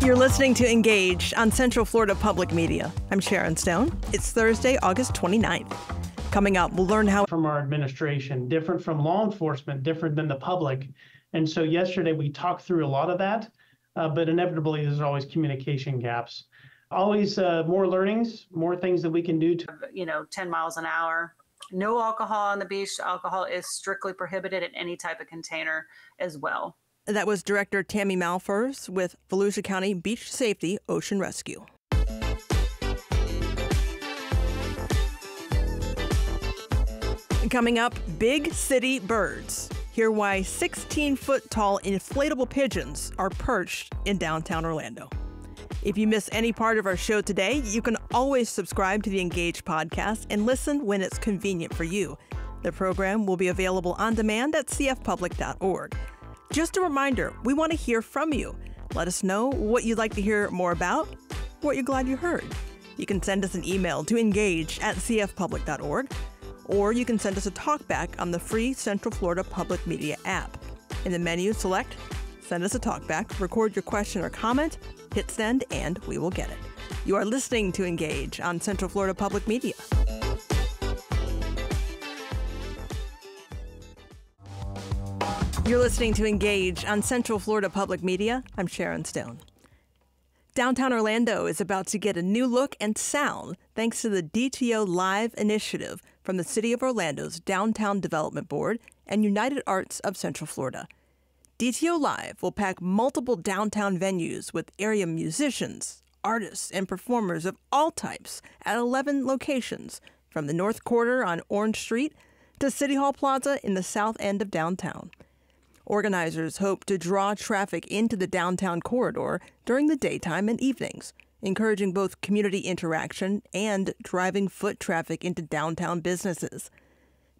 You're listening to Engage on Central Florida Public Media. I'm Sharon Stone. It's Thursday, August 29th. Coming up, we'll learn how from our administration, different from law enforcement, different than the public. And so yesterday we talked through a lot of that, but inevitably there's always communication gaps. Always more learnings, more things that we can do to 10 miles an hour. No alcohol on the beach. Alcohol is strictly prohibited in any type of container as well. That was Director Tammy Malfers with Volusia County Beach Safety Ocean Rescue. Coming up, big city birds. Hear why 16-foot-tall inflatable pigeons are perched in downtown Orlando. If you miss any part of our show today, you can always subscribe to the Engage podcast and listen when it's convenient for you. The program will be available on demand at cfpublic.org. Just a reminder, we want to hear from you. Let us know what you'd like to hear more about, what you're glad you heard. You can send us an email to engage@cfpublic.org, or you can send us a talkback on the free Central Florida Public Media app. In the menu, select Send Us a Talkback, record your question or comment, hit send, and we will get it. You are listening to Engage on Central Florida Public Media. You're listening to Engage on Central Florida Public Media. I'm Sharon Stone. Downtown Orlando is about to get a new look and sound thanks to the DTOLive initiative from the City of Orlando's Downtown Development Board and United Arts of Central Florida. DTOLive will pack multiple downtown venues with area musicians, artists, and performers of all types at 11 locations, from the North Quarter on Orange Street to City Hall Plaza in the south end of downtown. Organizers hope to draw traffic into the downtown corridor during the daytime and evenings, encouraging both community interaction and driving foot traffic into downtown businesses.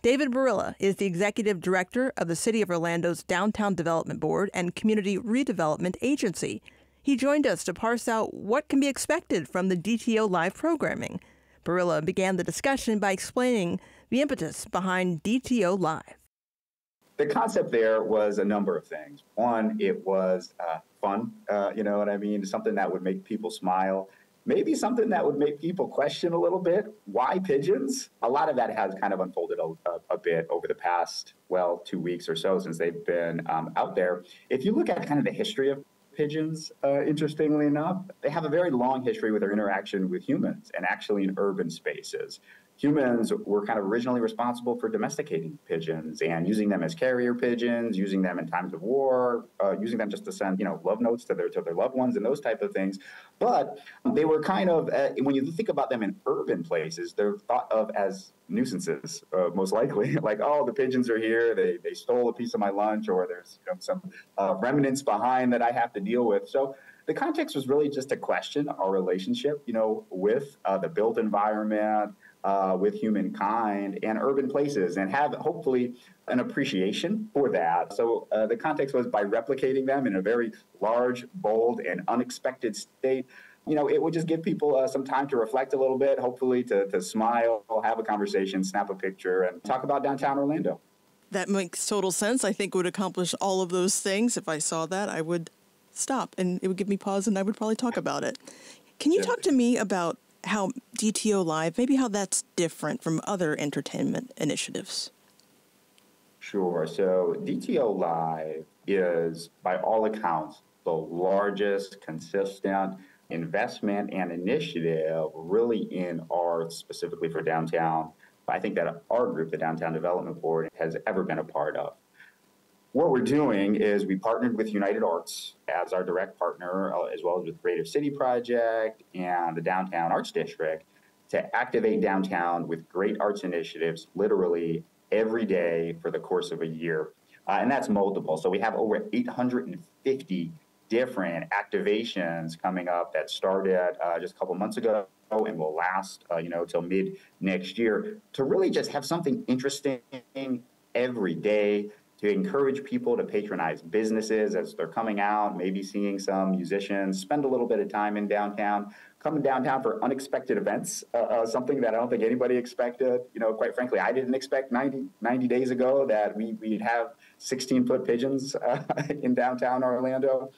David Barilla is the executive director of the City of Orlando's Downtown Development Board and Community Redevelopment Agency. He joined us to parse out what can be expected from the DTOLive programming. Barilla began the discussion by explaining the impetus behind DTOLive. The concept there was a number of things. One, it was fun, you know what I mean? Something that would make people smile. Maybe something that would make people question a little bit. Why pigeons? A lot of that has kind of unfolded a bit over the past, 2 weeks or so since they've been out there. If you look at kind of the history of pigeons, interestingly enough, they have a very long history with their interaction with humans and actually in urban spaces. Humans were kind of originally responsible for domesticating pigeons and using them as carrier pigeons, using them in times of war, using them just to send, love notes to their loved ones and those type of things. But they were kind of, when you think about them in urban places, they're thought of as nuisances, most likely. Like, oh, the pigeons are here, they stole a piece of my lunch, or there's some remnants behind that I have to deal with. So the context was really just to question our relationship, with the built environment, with humankind and urban places, and have hopefully an appreciation for that. So the context was by replicating them in a very large, bold, and unexpected state, it would just give people some time to reflect a little bit, hopefully to smile, have a conversation, snap a picture, and talk about downtown Orlando. That makes total sense. I think it would accomplish all of those things. If I saw that, I would stop, and it would give me pause, and I would probably talk about it. Can you talk to me about how DTOLive, maybe how that's different from other entertainment initiatives? Sure. So DTOLive is, by all accounts, the largest consistent investment and initiative really in arts, specifically for downtown. I think that our group, the Downtown Development Board, has ever been a part of. What we're doing is we partnered with United Arts as our direct partner, as well as with Creative City Project and the Downtown Arts District, to activate downtown with great arts initiatives literally every day for the course of a year. And that's multiple. So we have over 850 different activations coming up that started just a couple months ago and will last, till mid next year, to really just have something interesting every day, to encourage people to patronize businesses as they're coming out, maybe seeing some musicians, spend a little bit of time in downtown, coming downtown for unexpected events, something that I don't think anybody expected. Quite frankly, I didn't expect 90 days ago that we'd have 16-foot pigeons in downtown Orlando.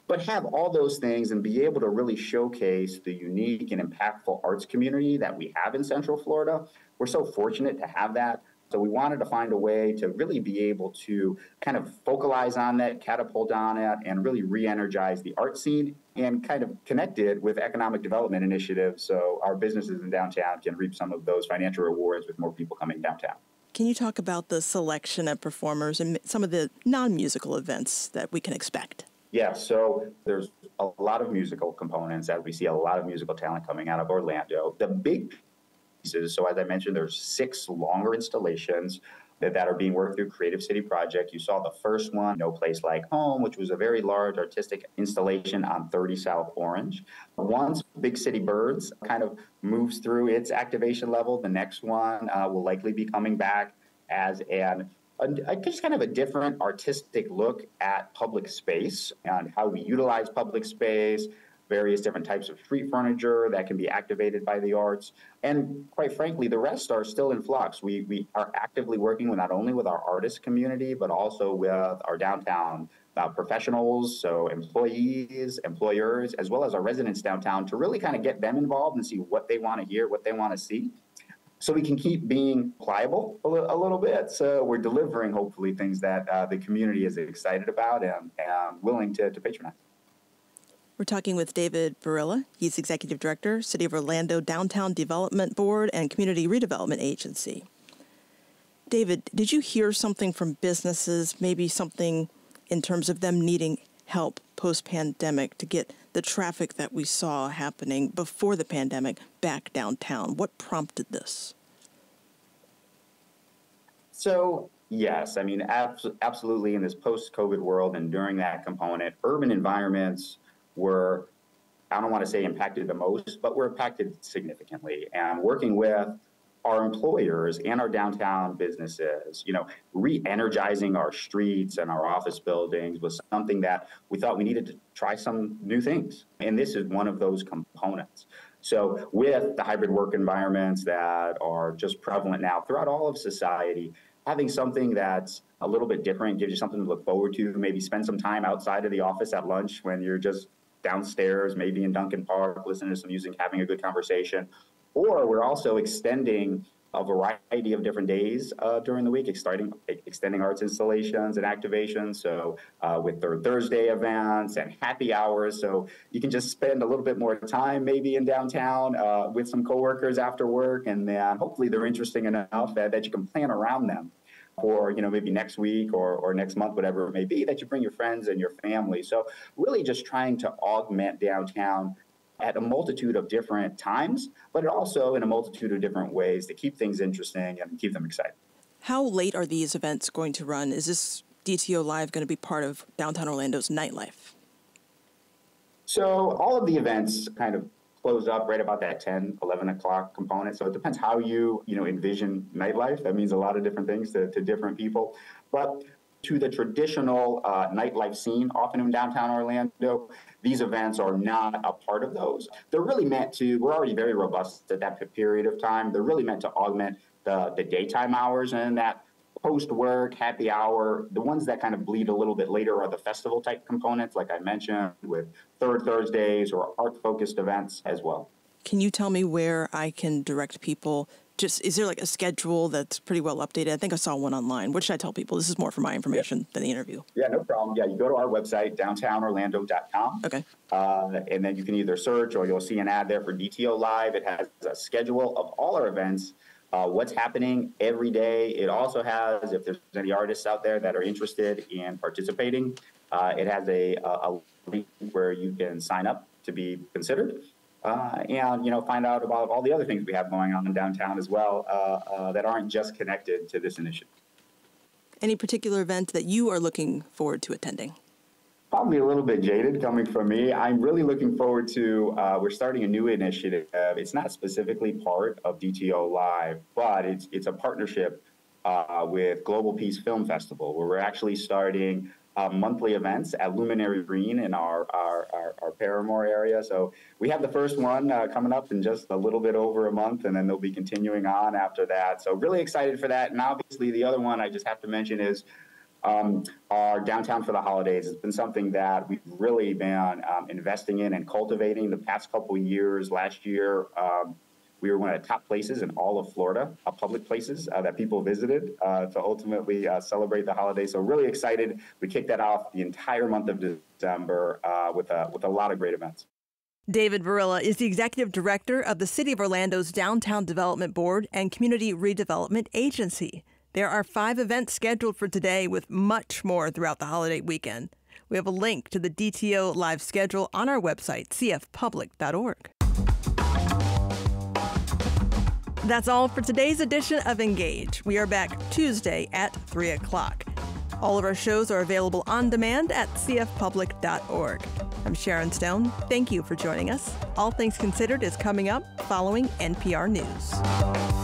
but have all those things and be able to really showcase the unique and impactful arts community that we have in Central Florida. We're so fortunate to have that. So we wanted to find a way to really be able to kind of focalize on that, catapult on it, and really re-energize the art scene and kind of connect it with economic development initiatives so our businesses in downtown can reap some of those financial rewards with more people coming downtown. Can you talk about the selection of performers and some of the non-musical events that we can expect? Yeah, so there's a lot of musical components as we see a lot of musical talent coming out of Orlando. The big pieces, so as I mentioned, there's 6 longer installations that are being worked through Creative City Project. You saw the first one, No Place Like Home, which was a very large artistic installation on 30 South Orange. Once Big City Birds kind of moves through its activation level, the next one will likely be coming back as just kind of a different artistic look at public space and how we utilize public space, various different types of street furniture that can be activated by the arts. And quite frankly, the rest are still in flux. We are actively working with not only with our artist community, but also with our downtown professionals, so employees, employers, as well as our residents downtown to really kind of get them involved and see what they want to hear, what they want to see. So we can keep being pliable a little bit. So we're delivering, hopefully, things that the community is excited about and willing to patronize. We're talking with David Barilla. He's Executive Director, City of Orlando Downtown Development Board and Community Redevelopment Agency. David, did you hear something from businesses, maybe something in terms of them needing help post-pandemic to get the traffic that we saw happening before the pandemic back downtown? What prompted this? So, yes, I mean, absolutely in this post-COVID world and during that component, urban environments were, I don't want to say impacted the most, but were impacted significantly. And working with our employers and our downtown businesses, re-energizing our streets and our office buildings was something that we thought we needed to try some new things. And this is one of those components. So with the hybrid work environments that are just prevalent now throughout all of society, having something that's a little bit different gives you something to look forward to, maybe spend some time outside of the office at lunch when you're just downstairs, maybe in Duncan Park, listening to some music, having a good conversation. Or we're also extending a variety of different days during the week, extending arts installations and activations. So with Third Thursday events and happy hours. So you can just spend a little bit more time maybe in downtown with some coworkers after work. And then hopefully they're interesting enough that you can plan around them for, maybe next week or next month, whatever it may be, that you bring your friends and your family. So really just trying to augment downtown at a multitude of different times, but also in a multitude of different ways to keep things interesting and keep them excited. How late are these events going to run? Is this DTOLive going to be part of downtown Orlando's nightlife? So all of the events kind of close up right about that 10, 11 o'clock component. So it depends how you envision nightlife. That means a lot of different things to different people. But to the traditional nightlife scene, often in downtown Orlando, these events are not a part of those. They're really meant to, we're already very robust at that period of time. They're really meant to augment the daytime hours and that post-work, happy hour. The ones that kind of bleed a little bit later are the festival type components, like I mentioned, with Third Thursdays or art-focused events as well. Can you tell me where I can direct people? Is there like a schedule that's pretty well updated? I think I saw one online. What should I tell people? This is more for my information than the interview. Yeah, no problem. Yeah, you go to our website, downtownorlando.com. Okay. And then you can either search or you'll see an ad there for DTOLive. It has a schedule of all our events, what's happening every day. It also has, if there's any artists out there that are interested in participating, it has a link where you can sign up to be considered. And find out about all the other things we have going on in downtown as well that aren't just connected to this initiative. Any particular event that you are looking forward to attending? Probably a little bit jaded coming from me. I'm really looking forward to, we're starting a new initiative. It's not specifically part of DTOLive, but it's a partnership with Global Peace Film Festival, where we're actually starting monthly events at Luminary Green in our Paramore area. So we have the first one coming up in just a little bit over a month, and then they'll be continuing on after that. So really excited for that. And obviously the other one I just have to mention is Our downtown for the holidays has been something that we've really been investing in and cultivating the past couple of years. Last year, we were one of the top places in all of Florida, public places that people visited to ultimately celebrate the holiday. So really excited. We kicked that off the entire month of December with a lot of great events. David Barilla is the Executive Director of the City of Orlando's Downtown Development Board and Community Redevelopment Agency. There are 5 events scheduled for today with much more throughout the holiday weekend. We have a link to the DTOLive schedule on our website, cfpublic.org. That's all for today's edition of Engage. We are back Tuesday at 3 o'clock. All of our shows are available on demand at cfpublic.org. I'm Sharon Stone. Thank you for joining us. All Things Considered is coming up following NPR News.